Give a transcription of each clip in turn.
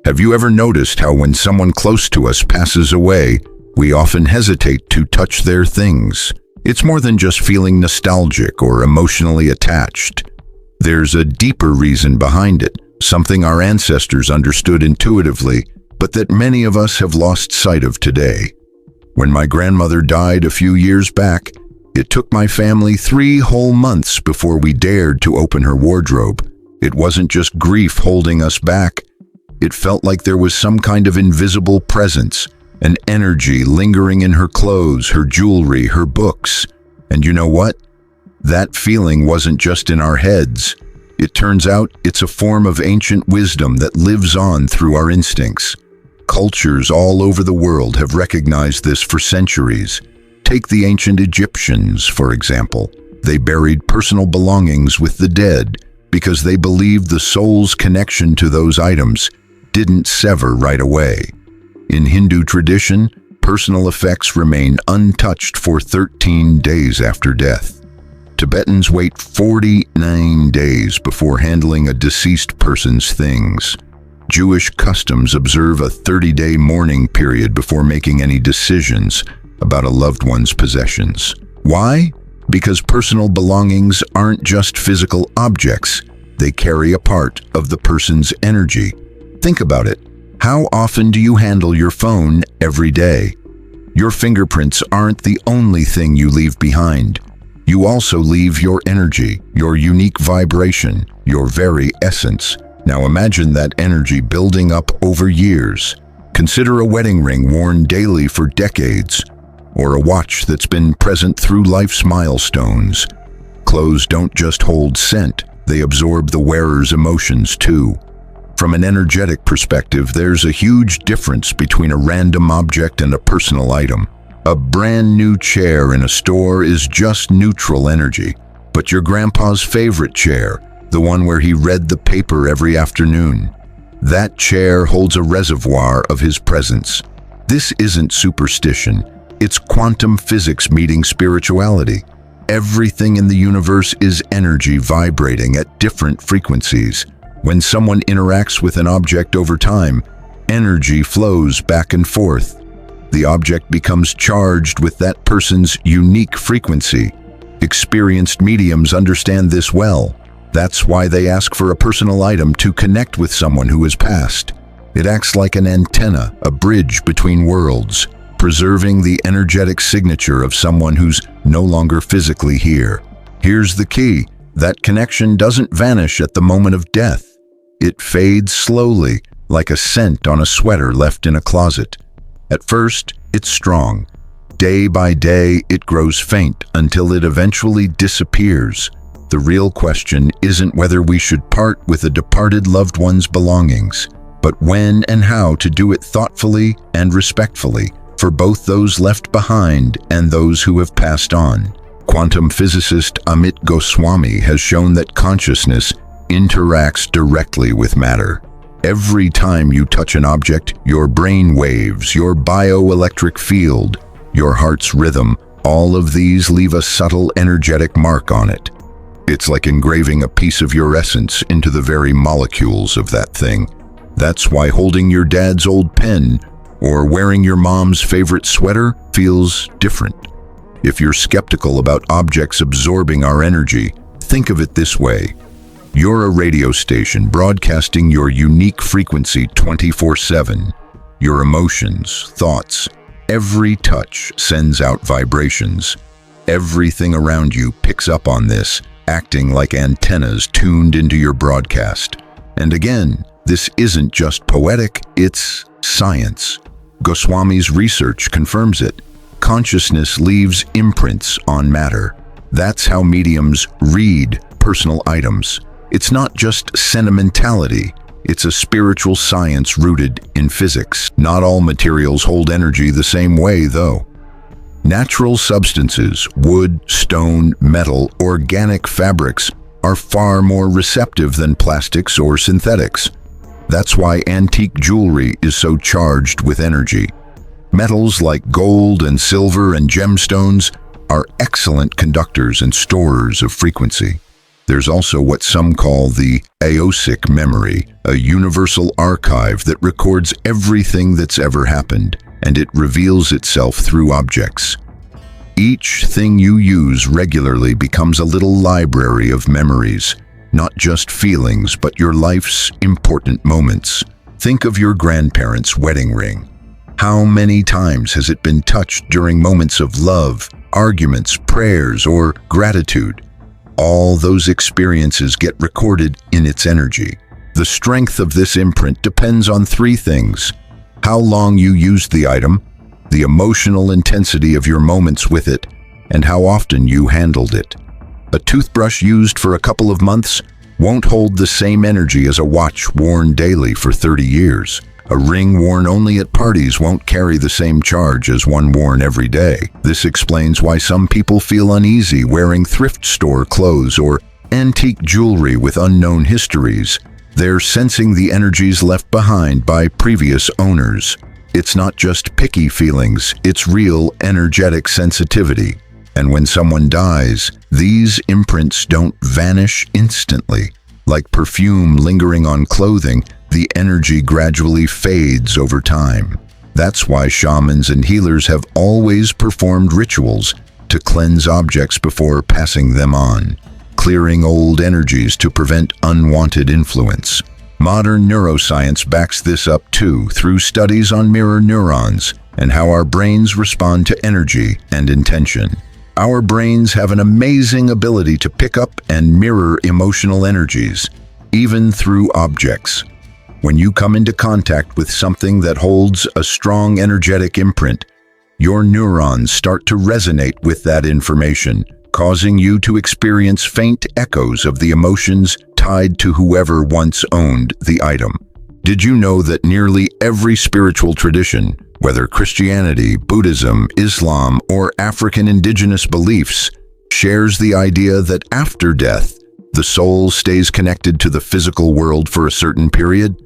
Have you ever noticed how when someone close to us passes away, we often hesitate to touch their things? It's more than just feeling nostalgic or emotionally attached. There's a deeper reason behind it, something our ancestors understood intuitively, but that many of us have lost sight of today. When my grandmother died a few years back, it took my family 3 whole months before we dared to open her wardrobe. It wasn't just grief holding us back. It felt like there was some kind of invisible presence, an energy lingering in her clothes, her jewelry, her books. And you know what? That feeling wasn't just in our heads. It turns out it's a form of ancient wisdom that lives on through our instincts. Cultures all over the world have recognized this for centuries. Take the ancient Egyptians, for example. They buried personal belongings with the dead because they believed the soul's connection to those items didn't sever right away. In Hindu tradition, personal effects remain untouched for 13 days after death. Tibetans wait 49 days before handling a deceased person's things. Jewish customs observe a 30-day mourning period before making any decisions about a loved one's possessions. Why? Because personal belongings aren't just physical objects. They carry a part of the person's energy. Think about it. How often do you handle your phone every day? Your fingerprints aren't the only thing you leave behind. You also leave your energy, your unique vibration, your very essence. Now imagine that energy building up over years. Consider a wedding ring worn daily for decades, or a watch that's been present through life's milestones. Clothes don't just hold scent, they absorb the wearer's emotions too. From an energetic perspective, there's a huge difference between a random object and a personal item. A brand new chair in a store is just neutral energy, but your grandpa's favorite chair, the one where he read the paper every afternoon, that chair holds a reservoir of his presence. This isn't superstition, it's quantum physics meeting spirituality. Everything in the universe is energy vibrating at different frequencies. When someone interacts with an object over time, energy flows back and forth. The object becomes charged with that person's unique frequency. Experienced mediums understand this well. That's why they ask for a personal item to connect with someone who has passed. It acts like an antenna, a bridge between worlds, preserving the energetic signature of someone who's no longer physically here. Here's the key. That connection doesn't vanish at the moment of death. It fades slowly, like a scent on a sweater left in a closet. At first, it's strong. Day by day, it grows faint until it eventually disappears. The real question isn't whether we should part with a departed loved one's belongings, but when and how to do it thoughtfully and respectfully for both those left behind and those who have passed on. Quantum physicist Amit Goswami has shown that consciousness interacts directly with matter. Every time you touch an object, your brain waves, your bioelectric field, your heart's rhythm, all of these leave a subtle energetic mark on it. It's like engraving a piece of your essence into the very molecules of that thing. That's why holding your dad's old pen or wearing your mom's favorite sweater feels different. If you're skeptical about objects absorbing our energy, think of it this way. You're a radio station broadcasting your unique frequency 24/7. Your emotions, thoughts, every touch sends out vibrations. Everything around you picks up on this, acting like antennas tuned into your broadcast. And again, this isn't just poetic, it's science. Goswami's research confirms it. Consciousness leaves imprints on matter. That's how mediums read personal items. It's not just sentimentality, it's a spiritual science rooted in physics. Not all materials hold energy the same way, though. Natural substances, wood, stone, metal, organic fabrics, are far more receptive than plastics or synthetics. That's why antique jewelry is so charged with energy. Metals like gold and silver and gemstones are excellent conductors and storers of frequency. There's also what some call the aosic memory, a universal archive that records everything that's ever happened, and it reveals itself through objects. Each thing you use regularly becomes a little library of memories, not just feelings, but your life's important moments. Think of your grandparents' wedding ring. How many times has it been touched during moments of love, arguments, prayers, or gratitude? All those experiences get recorded in its energy. The strength of this imprint depends on three things: how long you used the item, the emotional intensity of your moments with it, and how often you handled it. A toothbrush used for a couple of months won't hold the same energy as a watch worn daily for 30 years. A ring worn only at parties won't carry the same charge as one worn every day. This explains why some people feel uneasy wearing thrift store clothes or antique jewelry with unknown histories. They're sensing the energies left behind by previous owners. It's not just picky feelings, it's real energetic sensitivity. And when someone dies, these imprints don't vanish instantly. Like perfume lingering on clothing, the energy gradually fades over time. That's why shamans and healers have always performed rituals to cleanse objects before passing them on, clearing old energies to prevent unwanted influence. Modern neuroscience backs this up too, through studies on mirror neurons and how our brains respond to energy and intention. Our brains have an amazing ability to pick up and mirror emotional energies, even through objects. When you come into contact with something that holds a strong energetic imprint, your neurons start to resonate with that information, causing you to experience faint echoes of the emotions tied to whoever once owned the item. Did you know that nearly every spiritual tradition, whether Christianity, Buddhism, Islam, or African indigenous beliefs, shares the idea that after death, the soul stays connected to the physical world for a certain period?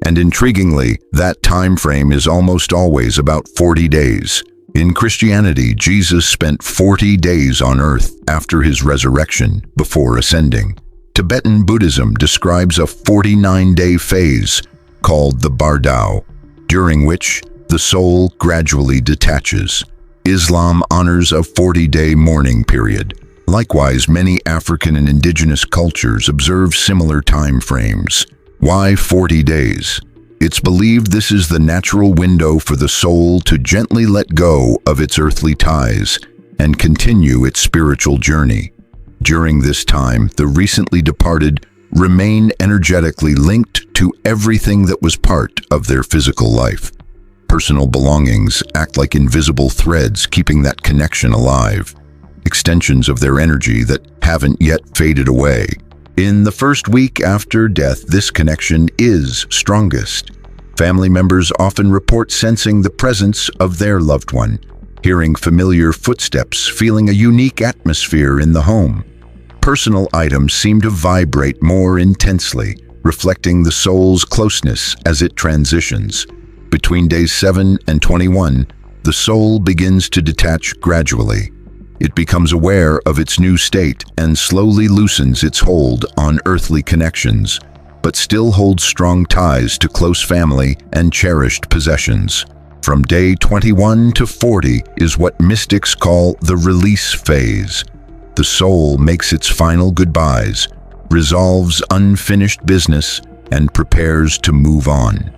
And intriguingly, that time frame is almost always about 40 days. In Christianity, Jesus spent 40 days on earth after his resurrection before ascending. Tibetan Buddhism describes a 49-day phase called the Bardao, during which the soul gradually detaches. Islam honors a 40-day mourning period. Likewise, many African and indigenous cultures observe similar time frames. Why 40 days? It's believed this is the natural window for the soul to gently let go of its earthly ties and continue its spiritual journey. During this time, the recently departed remain energetically linked to everything that was part of their physical life. Personal belongings act like invisible threads, keeping that connection alive, extensions of their energy that haven't yet faded away. In the first week after death, this connection is strongest. Family members often report sensing the presence of their loved one, hearing familiar footsteps, feeling a unique atmosphere in the home. Personal items seem to vibrate more intensely, reflecting the soul's closeness as it transitions. Between days 7 and 21, the soul begins to detach gradually. It becomes aware of its new state and slowly loosens its hold on earthly connections, but still holds strong ties to close family and cherished possessions. From day 21 to 40 is what mystics call the release phase. The soul makes its final goodbyes, resolves unfinished business, and prepares to move on.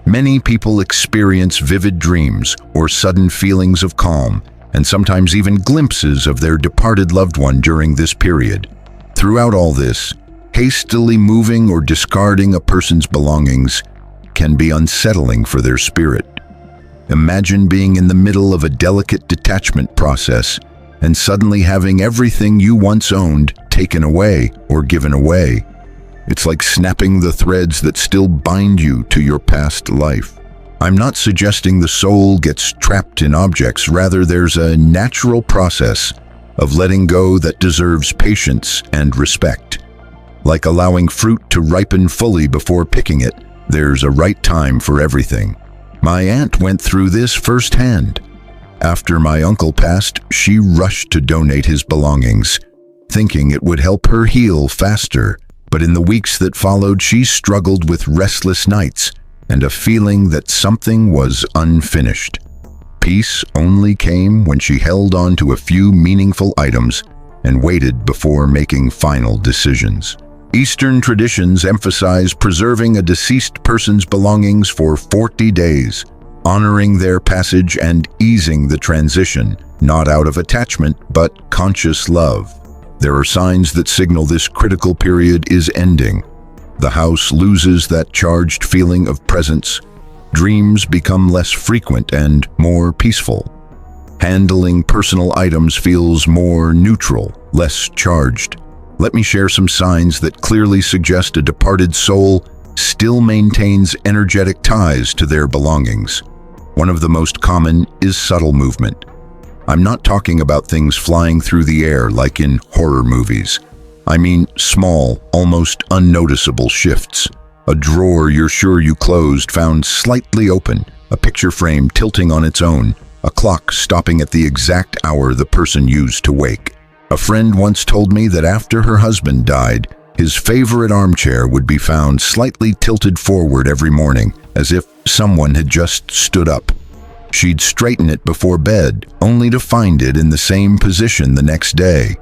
Many people experience vivid dreams or sudden feelings of calm, and sometimes even glimpses of their departed loved one during this period. Throughout all this, hastily moving or discarding a person's belongings can be unsettling for their spirit. Imagine being in the middle of a delicate detachment process and suddenly having everything you once owned taken away or given away. It's like snapping the threads that still bind you to your past life. I'm not suggesting the soul gets trapped in objects, rather there's a natural process of letting go that deserves patience and respect. Like allowing fruit to ripen fully before picking it, there's a right time for everything. My aunt went through this firsthand. After my uncle passed, she rushed to donate his belongings, thinking it would help her heal faster. But in the weeks that followed, she struggled with restless nights and a feeling that something was unfinished. Peace only came when she held on to a few meaningful items and waited before making final decisions. Eastern traditions emphasize preserving a deceased person's belongings for 40 days, honoring their passage and easing the transition, not out of attachment, but conscious love. There are signs that signal this critical period is ending. The house loses that charged feeling of presence. Dreams become less frequent and more peaceful. Handling personal items feels more neutral, less charged. Let me share some signs that clearly suggest a departed soul still maintains energetic ties to their belongings. One of the most common is subtle movement. I'm not talking about things flying through the air like in horror movies. I mean small, almost unnoticeable shifts. A drawer you're sure you closed found slightly open, a picture frame tilting on its own, a clock stopping at the exact hour the person used to wake. A friend once told me that after her husband died, his favorite armchair would be found slightly tilted forward every morning, as if someone had just stood up. She'd straighten it before bed, only to find it in the same position the next day.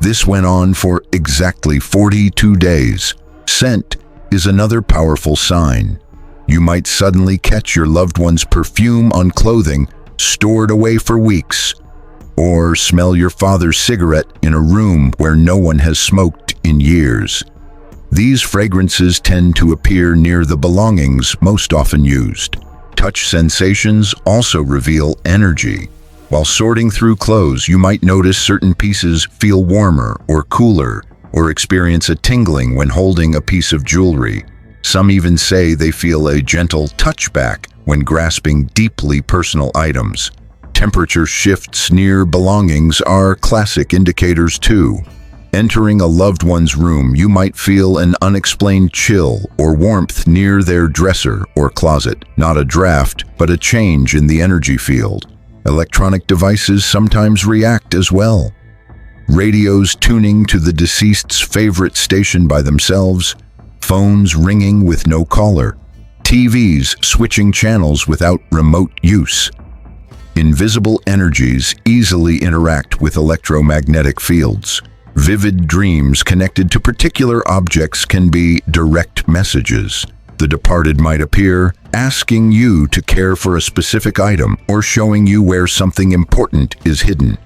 This went on for exactly 42 days. Scent is another powerful sign. You might suddenly catch your loved one's perfume on clothing stored away for weeks, or smell your father's cigarette in a room where no one has smoked in years. These fragrances tend to appear near the belongings most often used. Touch sensations also reveal energy. While sorting through clothes, you might notice certain pieces feel warmer or cooler, or experience a tingling when holding a piece of jewelry. Some even say they feel a gentle touchback when grasping deeply personal items. Temperature shifts near belongings are classic indicators too. Entering a loved one's room, you might feel an unexplained chill or warmth near their dresser or closet. Not a draft, but a change in the energy field. Electronic devices sometimes react as well. Radios tuning to the deceased's favorite station by themselves, phones ringing with no caller, TVs switching channels without remote use. Invisible energies easily interact with electromagnetic fields. Vivid dreams connected to particular objects can be direct messages. The departed might appear, asking you to care for a specific item or showing you where something important is hidden.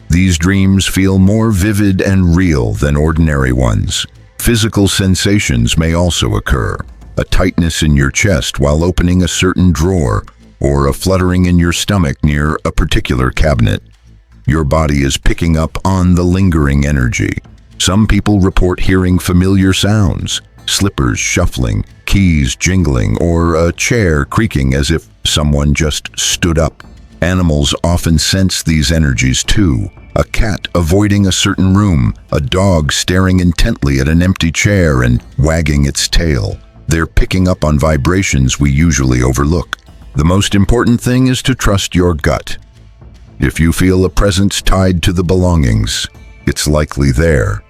These dreams feel more vivid and real than ordinary ones. Physical sensations may also occur. A tightness in your chest while opening a certain drawer, or a fluttering in your stomach near a particular cabinet. Your body is picking up on the lingering energy. Some people report hearing familiar sounds, slippers shuffling, keys jingling, or a chair creaking as if someone just stood up. Animals often sense these energies too. A cat avoiding a certain room, a dog staring intently at an empty chair and wagging its tail. They're picking up on vibrations we usually overlook. The most important thing is to trust your gut. If you feel a presence tied to the belongings, it's likely there.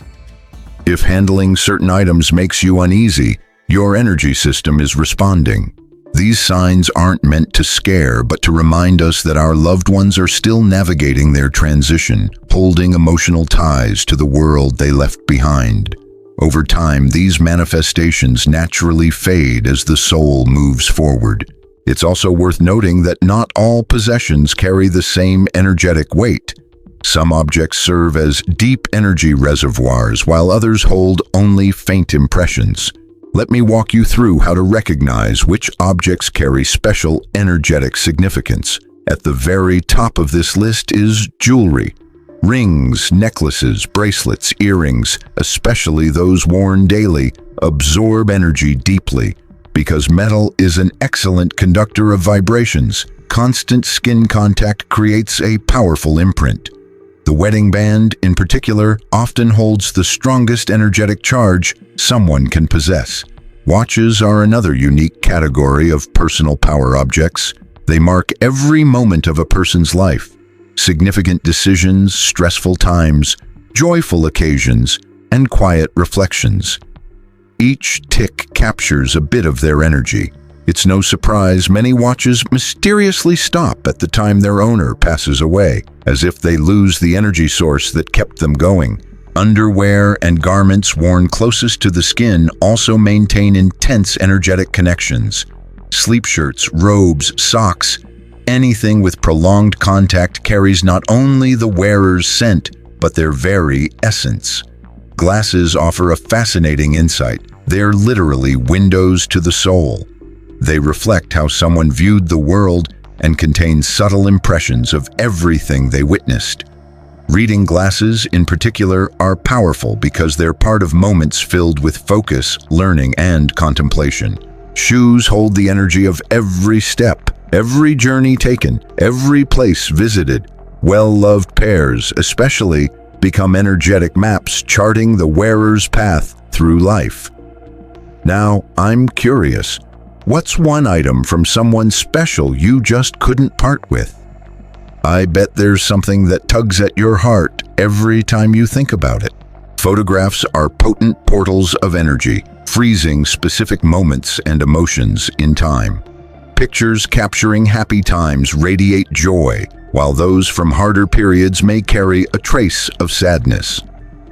If handling certain items makes you uneasy, your energy system is responding. These signs aren't meant to scare, but to remind us that our loved ones are still navigating their transition, holding emotional ties to the world they left behind. Over time, these manifestations naturally fade as the soul moves forward. It's also worth noting that not all possessions carry the same energetic weight. Some objects serve as deep energy reservoirs, while others hold only faint impressions. Let me walk you through how to recognize which objects carry special energetic significance. At the very top of this list is jewelry. Rings, necklaces, bracelets, earrings, especially those worn daily, absorb energy deeply. Because metal is an excellent conductor of vibrations, constant skin contact creates a powerful imprint. The wedding band, in particular, often holds the strongest energetic charge someone can possess. Watches are another unique category of personal power objects. They mark every moment of a person's life. Significant decisions, stressful times, joyful occasions, and quiet reflections. Each tick captures a bit of their energy. It's no surprise many watches mysteriously stop at the time their owner passes away, as if they lose the energy source that kept them going. Underwear and garments worn closest to the skin also maintain intense energetic connections. Sleep shirts, robes, socks, anything with prolonged contact carries not only the wearer's scent, but their very essence. Glasses offer a fascinating insight. They're literally windows to the soul. They reflect how someone viewed the world and contain subtle impressions of everything they witnessed. Reading glasses, in particular, are powerful because they're part of moments filled with focus, learning, and contemplation. Shoes hold the energy of every step, every journey taken, every place visited. Well-loved pairs, especially, become energetic maps charting the wearer's path through life. Now, I'm curious. What's one item from someone special you just couldn't part with? I bet there's something that tugs at your heart every time you think about it. Photographs are potent portals of energy, freezing specific moments and emotions in time. Pictures capturing happy times radiate joy, while those from harder periods may carry a trace of sadness.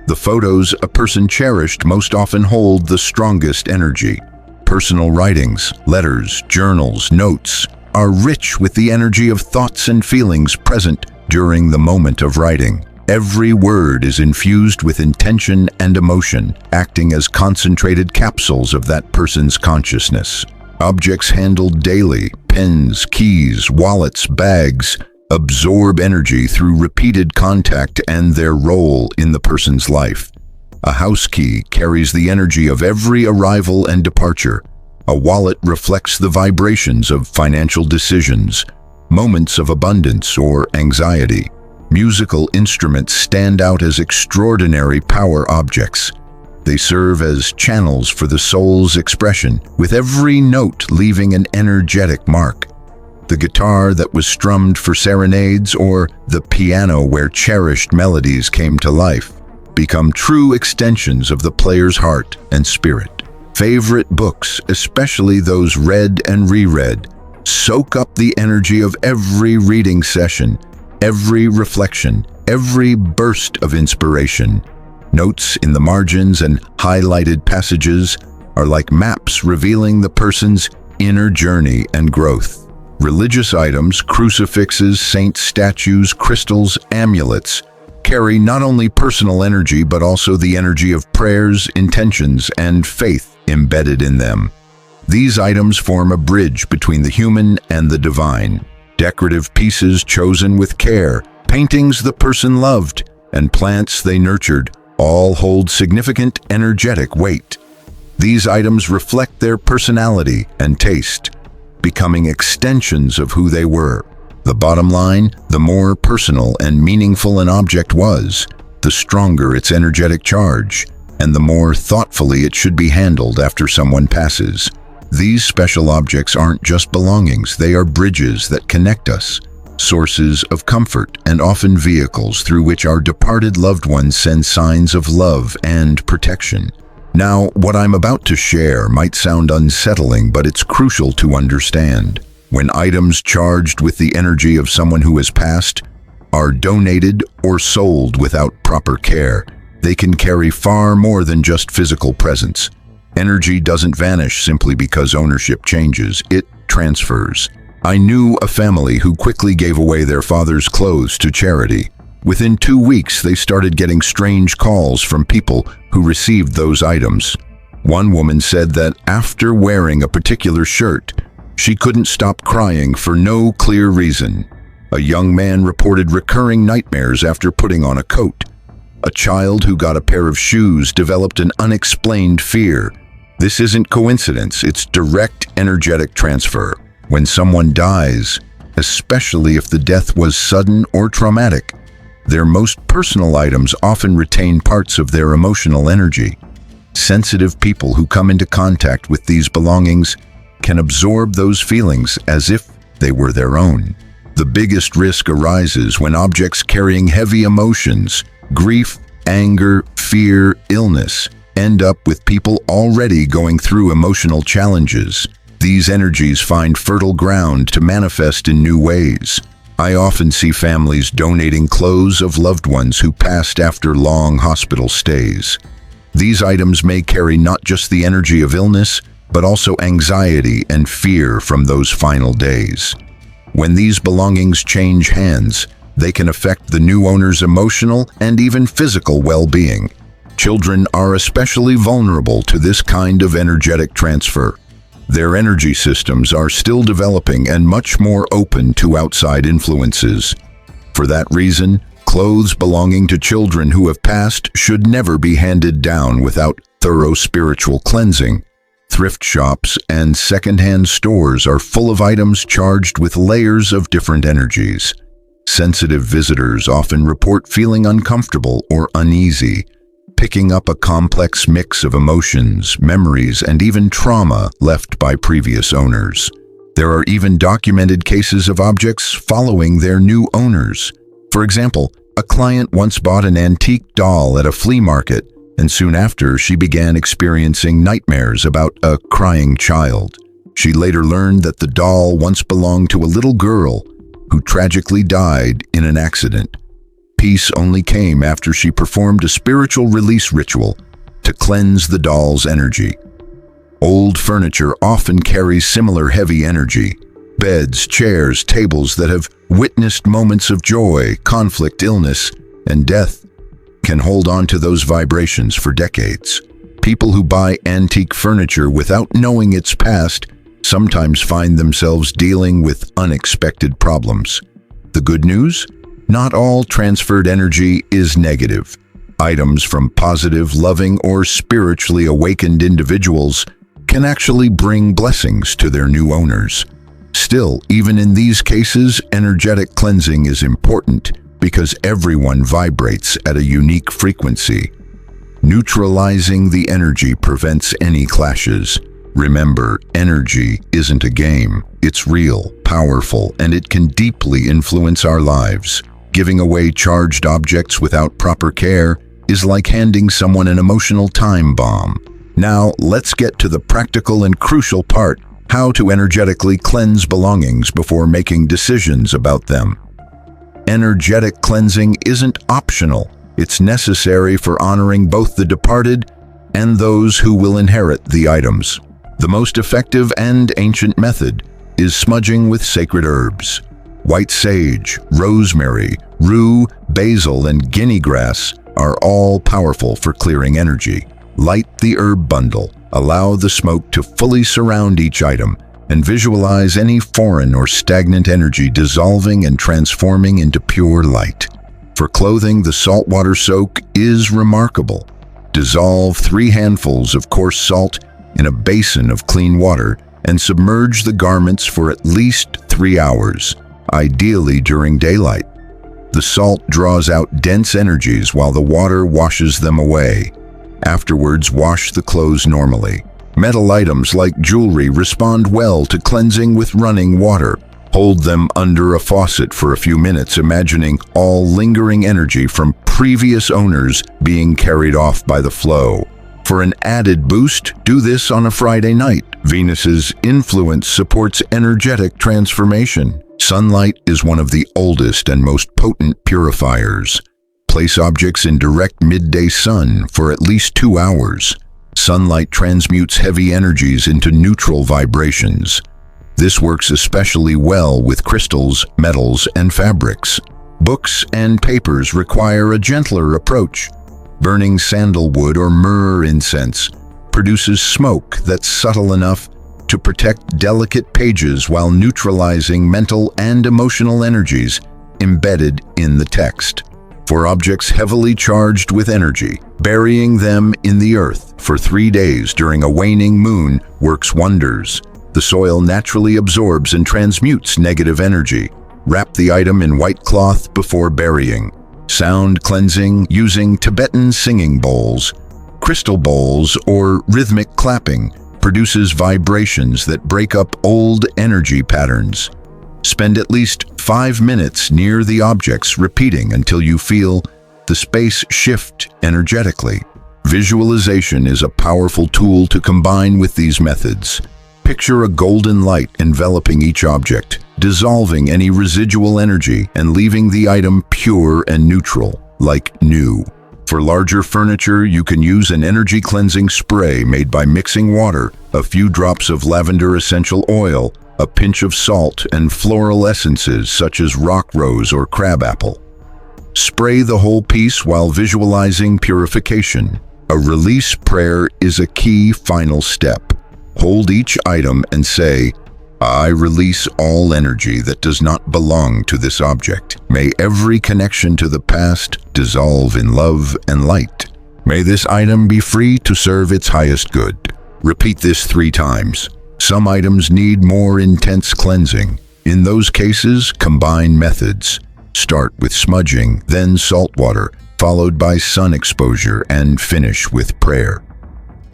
The photos a person cherished most often hold the strongest energy. Personal writings, letters, journals, notes are rich with the energy of thoughts and feelings present during the moment of writing. Every word is infused with intention and emotion, acting as concentrated capsules of that person's consciousness. Objects handled daily, pens, keys, wallets, bags, absorb energy through repeated contact and their role in the person's life. A house key carries the energy of every arrival and departure. A wallet reflects the vibrations of financial decisions, moments of abundance or anxiety. Musical instruments stand out as extraordinary power objects. They serve as channels for the soul's expression, with every note leaving an energetic mark. The guitar that was strummed for serenades or the piano where cherished melodies came to life become true extensions of the player's heart and spirit. Favorite books, especially those read and reread, soak up the energy of every reading session, every reflection, every burst of inspiration. Notes in the margins and highlighted passages are like maps revealing the person's inner journey and growth. Religious items, crucifixes, saint statues, crystals, amulets, carry not only personal energy but also the energy of prayers, intentions, and faith embedded in them. These items form a bridge between the human and the divine. Decorative pieces chosen with care, paintings the person loved, and plants they nurtured all hold significant energetic weight. These items reflect their personality and taste, becoming extensions of who they were. The bottom line, the more personal and meaningful an object was, the stronger its energetic charge, and the more thoughtfully it should be handled after someone passes. These special objects aren't just belongings, they are bridges that connect us, sources of comfort, and often vehicles through which our departed loved ones send signs of love and protection. Now, what I'm about to share might sound unsettling, but it's crucial to understand. When items charged with the energy of someone who has passed are donated or sold without proper care, they can carry far more than just physical presence. Energy doesn't vanish simply because ownership changes, it transfers. I knew a family who quickly gave away their father's clothes to charity. Within 2 weeks, they started getting strange calls from people who received those items. One woman said that after wearing a particular shirt, she couldn't stop crying for no clear reason. A young man reported recurring nightmares after putting on a coat. A child who got a pair of shoes developed an unexplained fear. This isn't coincidence, it's direct energetic transfer. When someone dies, especially if the death was sudden or traumatic, their most personal items often retain parts of their emotional energy. Sensitive people who come into contact with these belongings can absorb those feelings as if they were their own. The biggest risk arises when objects carrying heavy emotions, grief, anger, fear, illness end up with people already going through emotional challenges. These energies find fertile ground to manifest in new ways. I often see families donating clothes of loved ones who passed after long hospital stays. These items may carry not just the energy of illness, but also anxiety and fear from those final days. When these belongings change hands, they can affect the new owner's emotional and even physical well-being. Children are especially vulnerable to this kind of energetic transfer. Their energy systems are still developing and much more open to outside influences. For that reason, clothes belonging to children who have passed should never be handed down without thorough spiritual cleansing. Thrift shops and secondhand stores are full of items charged with layers of different energies. Sensitive visitors often report feeling uncomfortable or uneasy, picking up a complex mix of emotions, memories, and even trauma left by previous owners. There are even documented cases of objects following their new owners. For example, a client once bought an antique doll at a flea market, and soon after she began experiencing nightmares about a crying child. She later learned that the doll once belonged to a little girl who tragically died in an accident. Peace only came after she performed a spiritual release ritual to cleanse the doll's energy. Old furniture often carries similar heavy energy. Beds, chairs, tables that have witnessed moments of joy, conflict, illness, and death can hold on to those vibrations for decades. People who buy antique furniture without knowing its past sometimes find themselves dealing with unexpected problems. The good news? Not all transferred energy is negative. Items from positive, loving, or spiritually awakened individuals can actually bring blessings to their new owners. Still, even in these cases, energetic cleansing is important because everyone vibrates at a unique frequency. Neutralizing the energy prevents any clashes. Remember, energy isn't a game. It's real, powerful, and it can deeply influence our lives. Giving away charged objects without proper care is like handing someone an emotional time bomb. Now, let's get to the practical and crucial part: how to energetically cleanse belongings before making decisions about them. Energetic cleansing isn't optional. It's necessary for honoring both the departed and those who will inherit the items. The most effective and ancient method is smudging with sacred herbs. White sage, rosemary, rue, basil, and guinea grass are all powerful for clearing energy. Light the herb bundle, allow the smoke to fully surround each item, and visualize any foreign or stagnant energy dissolving and transforming into pure light. For clothing, the saltwater soak is remarkable. Dissolve 3 handfuls of coarse salt in a basin of clean water and submerge the garments for at least 3 hours, ideally during daylight. The salt draws out dense energies while the water washes them away. Afterwards, wash the clothes normally. Metal items like jewelry respond well to cleansing with running water. Hold them under a faucet for a few minutes, imagining all lingering energy from previous owners being carried off by the flow. For an added boost, do this on a Friday night. Venus's influence supports energetic transformation. Sunlight is one of the oldest and most potent purifiers. Place objects in direct midday sun for at least 2 hours. Sunlight transmutes heavy energies into neutral vibrations. This works especially well with crystals, metals, and fabrics. Books and papers require a gentler approach. Burning sandalwood or myrrh incense produces smoke that's subtle enough to protect delicate pages while neutralizing mental and emotional energies embedded in the text. For objects heavily charged with energy, burying them in the earth for 3 days during a waning moon works wonders. The soil naturally absorbs and transmutes negative energy. Wrap the item in white cloth before burying. Sound cleansing using Tibetan singing bowls, crystal bowls, or rhythmic clapping produces vibrations that break up old energy patterns. Spend at least 5 minutes near the objects, repeating until you feel the space shift energetically. Visualization is a powerful tool to combine with these methods. Picture a golden light enveloping each object, dissolving any residual energy and leaving the item pure and neutral, like new. For larger furniture, you can use an energy cleansing spray made by mixing water, a few drops of lavender essential oil, a pinch of salt, and floral essences such as rock rose or crabapple. Spray the whole piece while visualizing purification. A release prayer is a key final step. Hold each item and say, "I release all energy that does not belong to this object. May every connection to the past dissolve in love and light. May this item be free to serve its highest good." Repeat this 3 times. Some items need more intense cleansing. In those cases, combine methods. Start with smudging, then salt water, followed by sun exposure, and finish with prayer.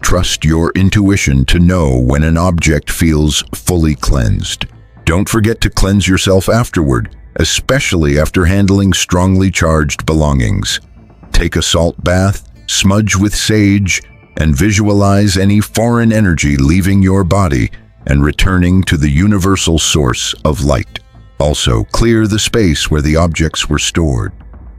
Trust your intuition to know when an object feels fully cleansed. Don't forget to cleanse yourself afterward, especially after handling strongly charged belongings. Take a salt bath, smudge with sage, and visualize any foreign energy leaving your body and returning to the universal source of light. Also, clear the space where the objects were stored.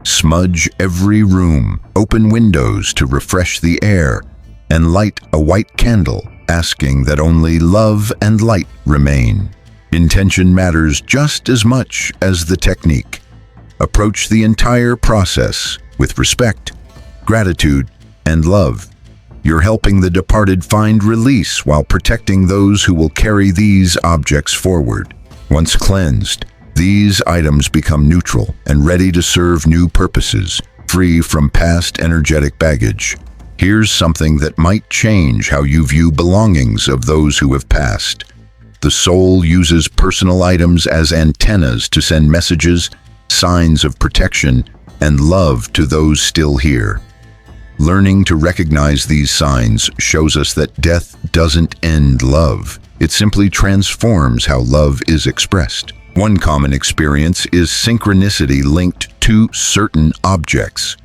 Smudge every room, open windows to refresh the air, and light a white candle, asking that only love and light remain. Intention matters just as much as the technique. Approach the entire process with respect, gratitude, and love. You're helping the departed find release while protecting those who will carry these objects forward. Once cleansed, these items become neutral and ready to serve new purposes, free from past energetic baggage. Here's something that might change how you view belongings of those who have passed. The soul uses personal items as antennas to send messages, signs of protection, and love to those still here. Learning to recognize these signs shows us that death doesn't end love. It simply transforms how love is expressed. One common experience is synchronicity linked to certain objects.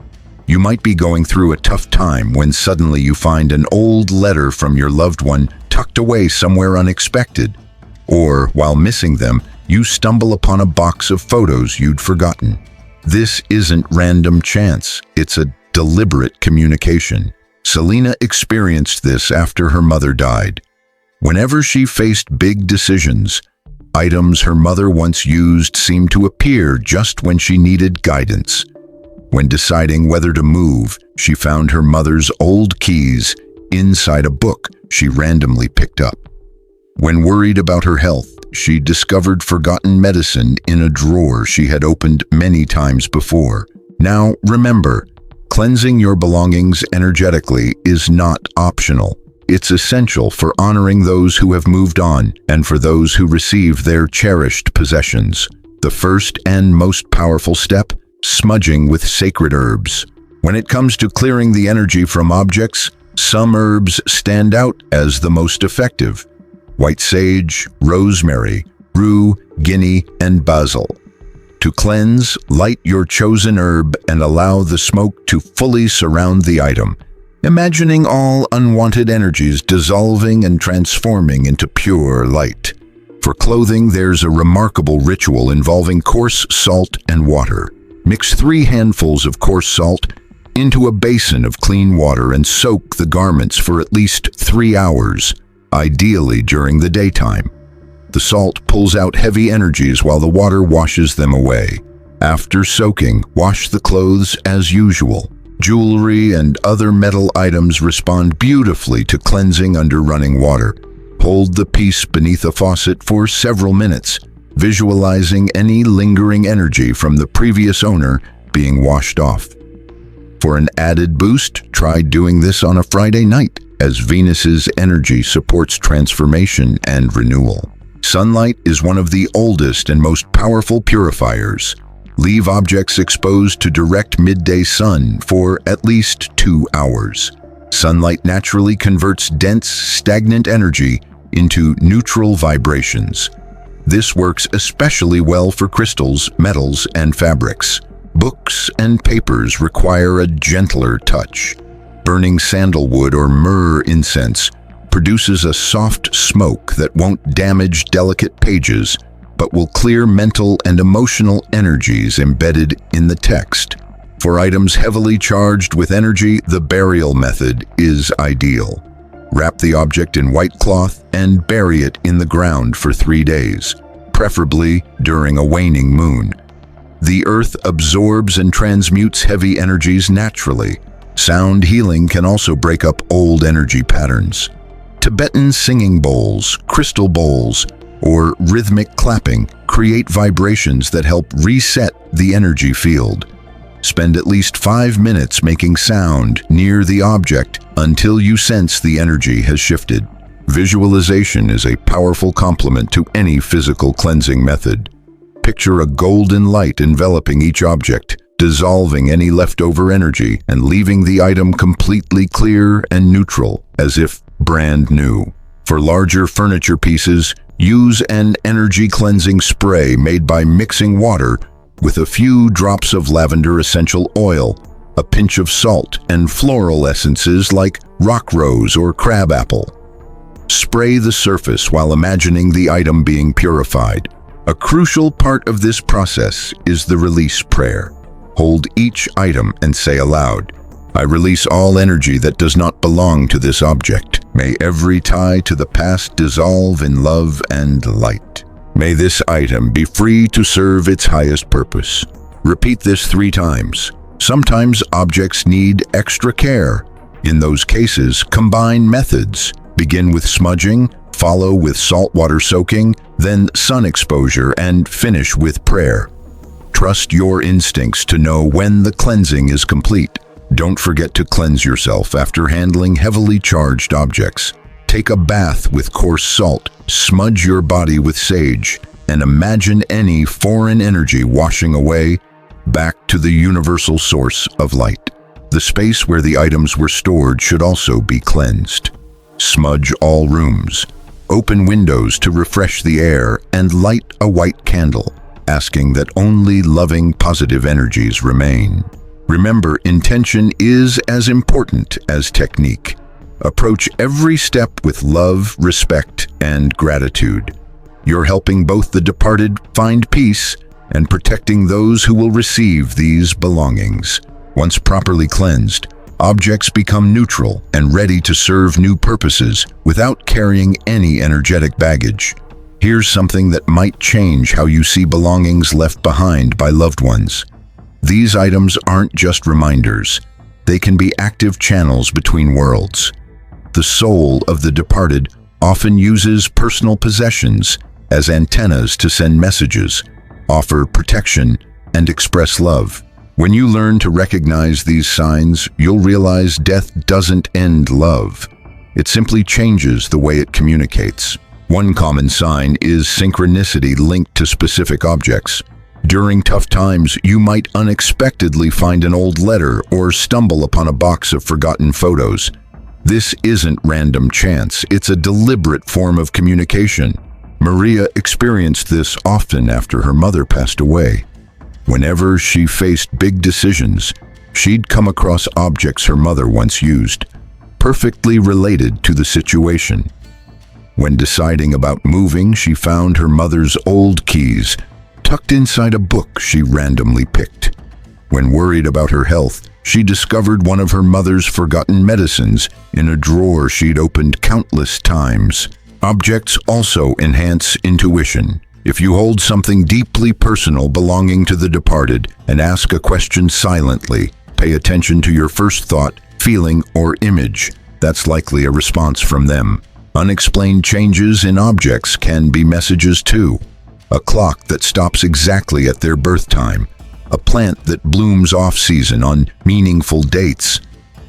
You might be going through a tough time when suddenly you find an old letter from your loved one tucked away somewhere unexpected. Or, while missing them, you stumble upon a box of photos you'd forgotten. This isn't random chance, it's a deliberate communication. Selena experienced this after her mother died. Whenever she faced big decisions, items her mother once used seemed to appear just when she needed guidance. When deciding whether to move, she found her mother's old keys inside a book she randomly picked up. When worried about her health, she discovered forgotten medicine in a drawer she had opened many times before. Now, remember, cleansing your belongings energetically is not optional. It's essential for honoring those who have moved on and for those who receive their cherished possessions. The first and most powerful step: smudging with sacred herbs. When it comes to clearing the energy from objects, some herbs stand out as the most effective: white sage, rosemary, rue, guinea, and basil. To cleanse, light your chosen herb and allow the smoke to fully surround the item, imagining all unwanted energies dissolving and transforming into pure light. For clothing, there's a remarkable ritual involving coarse salt and water. Mix 3 handfuls of coarse salt into a basin of clean water and soak the garments for at least 3 hours, ideally during the daytime. The salt pulls out heavy energies while the water washes them away. After soaking, wash the clothes as usual. Jewelry and other metal items respond beautifully to cleansing under running water. Hold the piece beneath a faucet for several minutes, visualizing any lingering energy from the previous owner being washed off. For an added boost, try doing this on a Friday night, as Venus's energy supports transformation and renewal. Sunlight is one of the oldest and most powerful purifiers. Leave objects exposed to direct midday sun for at least 2 hours. Sunlight naturally converts dense, stagnant energy into neutral vibrations. This works especially well for crystals, metals, and fabrics. Books and papers require a gentler touch. Burning sandalwood or myrrh incense produces a soft smoke that won't damage delicate pages, but will clear mental and emotional energies embedded in the text. For items heavily charged with energy, the burial method is ideal. Wrap the object in white cloth and bury it in the ground for 3 days, preferably during a waning moon. The earth absorbs and transmutes heavy energies naturally. Sound healing can also break up old energy patterns. Tibetan singing bowls, crystal bowls, or rhythmic clapping create vibrations that help reset the energy field. Spend at least 5 minutes making sound near the object until you sense the energy has shifted. Visualization is a powerful complement to any physical cleansing method. Picture a golden light enveloping each object, dissolving any leftover energy and leaving the item completely clear and neutral, as if brand new. For larger furniture pieces, use an energy cleansing spray made by mixing water with a few drops of lavender essential oil, a pinch of salt, and floral essences like rock rose or crabapple. Spray the surface while imagining the item being purified. A crucial part of this process is the release prayer. Hold each item and say aloud, "I release all energy that does not belong to this object. May every tie to the past dissolve in love and light. May this item be free to serve its highest purpose." Repeat this 3 times. Sometimes objects need extra care. In those cases, combine methods. Begin with smudging, follow with saltwater soaking, then sun exposure, and finish with prayer. Trust your instincts to know when the cleansing is complete. Don't forget to cleanse yourself after handling heavily charged objects. Take a bath with coarse salt, smudge your body with sage, and imagine any foreign energy washing away back to the universal source of light. The space where the items were stored should also be cleansed. Smudge all rooms. Open windows to refresh the air and light a white candle, asking that only loving, positive energies remain. Remember, intention is as important as technique. Approach every step with love, respect, and gratitude. You're helping both the departed find peace and protecting those who will receive these belongings. Once properly cleansed, objects become neutral and ready to serve new purposes without carrying any energetic baggage. Here's something that might change how you see belongings left behind by loved ones. These items aren't just reminders. They can be active channels between worlds. The soul of the departed often uses personal possessions as antennas to send messages, offer protection, and express love. When you learn to recognize these signs, you'll realize death doesn't end love. It simply changes the way it communicates. One common sign is synchronicity linked to specific objects. During tough times, you might unexpectedly find an old letter or stumble upon a box of forgotten photos. This isn't random chance, it's a deliberate form of communication. Maria experienced this often after her mother passed away. Whenever she faced big decisions, she'd come across objects her mother once used, perfectly related to the situation. When deciding about moving, she found her mother's old keys tucked inside a book she randomly picked. When worried about her health, she discovered one of her mother's forgotten medicines in a drawer she'd opened countless times. Objects also enhance intuition. If you hold something deeply personal belonging to the departed and ask a question silently, pay attention to your first thought, feeling, or image. That's likely a response from them. Unexplained changes in objects can be messages too. A clock that stops exactly at their birth time, a plant that blooms off-season on meaningful dates,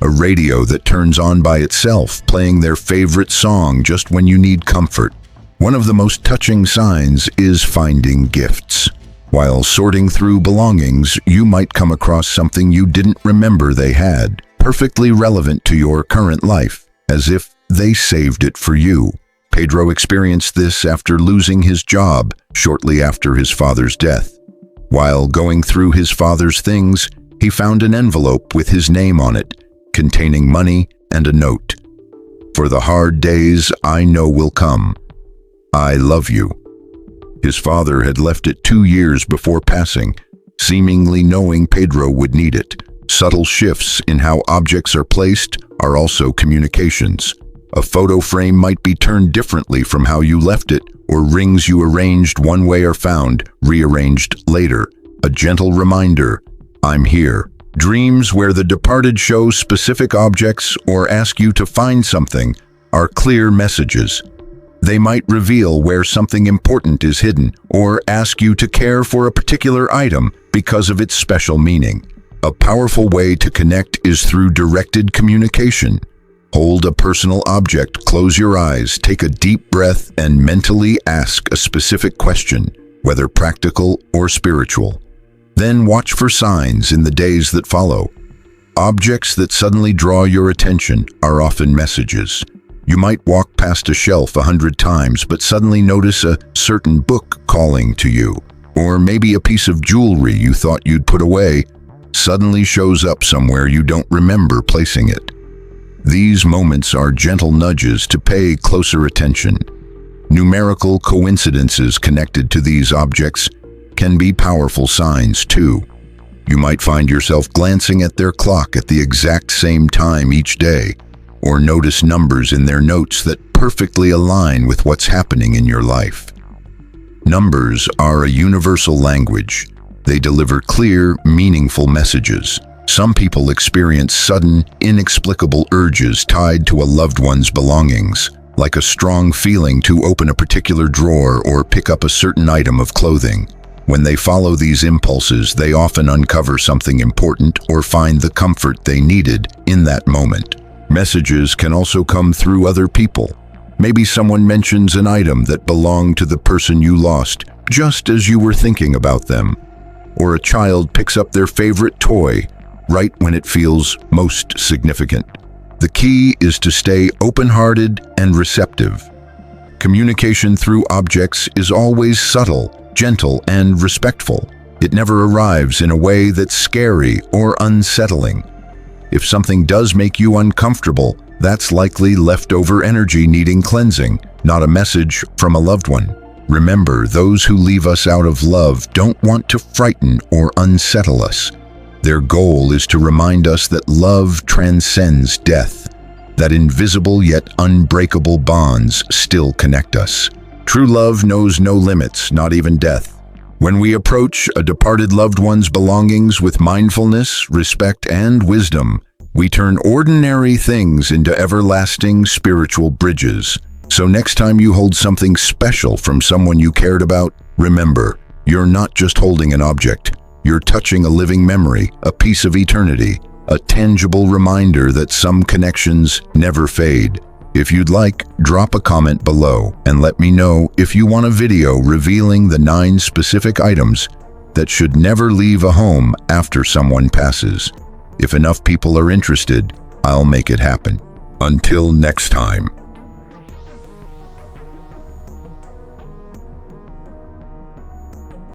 a radio that turns on by itself, playing their favorite song just when you need comfort. One of the most touching signs is finding gifts. While sorting through belongings, you might come across something you didn't remember they had, perfectly relevant to your current life, as if they saved it for you. Pedro experienced this after losing his job shortly after his father's death. While going through his father's things, he found an envelope with his name on it, containing money and a note. "For the hard days I know will come. I love you." His father had left it 2 years before passing, seemingly knowing Pedro would need it. Subtle shifts in how objects are placed are also communications. A photo frame might be turned differently from how you left it, or rings you arranged one way are found, rearranged later. A gentle reminder, "I'm here." Dreams where the departed show specific objects or ask you to find something are clear messages. They might reveal where something important is hidden, or ask you to care for a particular item because of its special meaning. A powerful way to connect is through directed communication. Hold a personal object, close your eyes, take a deep breath, and mentally ask a specific question, whether practical or spiritual. Then watch for signs in the days that follow. Objects that suddenly draw your attention are often messages. You might walk past a shelf 100 times, but suddenly notice a certain book calling to you. Or maybe a piece of jewelry you thought you'd put away suddenly shows up somewhere you don't remember placing it. These moments are gentle nudges to pay closer attention. Numerical coincidences connected to these objects can be powerful signs too. You might find yourself glancing at their clock at the exact same time each day, or notice numbers in their notes that perfectly align with what's happening in your life. Numbers are a universal language. They deliver clear, meaningful messages. Some people experience sudden, inexplicable urges tied to a loved one's belongings, like a strong feeling to open a particular drawer or pick up a certain item of clothing. When they follow these impulses, they often uncover something important or find the comfort they needed in that moment. Messages can also come through other people. Maybe someone mentions an item that belonged to the person you lost, just as you were thinking about them. Or a child picks up their favorite toy right when it feels most significant. The key is to stay open-hearted and receptive. Communication through objects is always subtle, gentle, and respectful. It never arrives in a way that's scary or unsettling. If something does make you uncomfortable, that's likely leftover energy needing cleansing, not a message from a loved one. Remember, those who leave us out of love don't want to frighten or unsettle us. Their goal is to remind us that love transcends death, that invisible yet unbreakable bonds still connect us. True love knows no limits, not even death. When we approach a departed loved one's belongings with mindfulness, respect, and wisdom, we turn ordinary things into everlasting spiritual bridges. So next time you hold something special from someone you cared about, remember, you're not just holding an object. You're touching a living memory, a piece of eternity, a tangible reminder that some connections never fade. If you'd like, drop a comment below and let me know if you want a video revealing the 9 specific items that should never leave a home after someone passes. If enough people are interested, I'll make it happen. Until next time.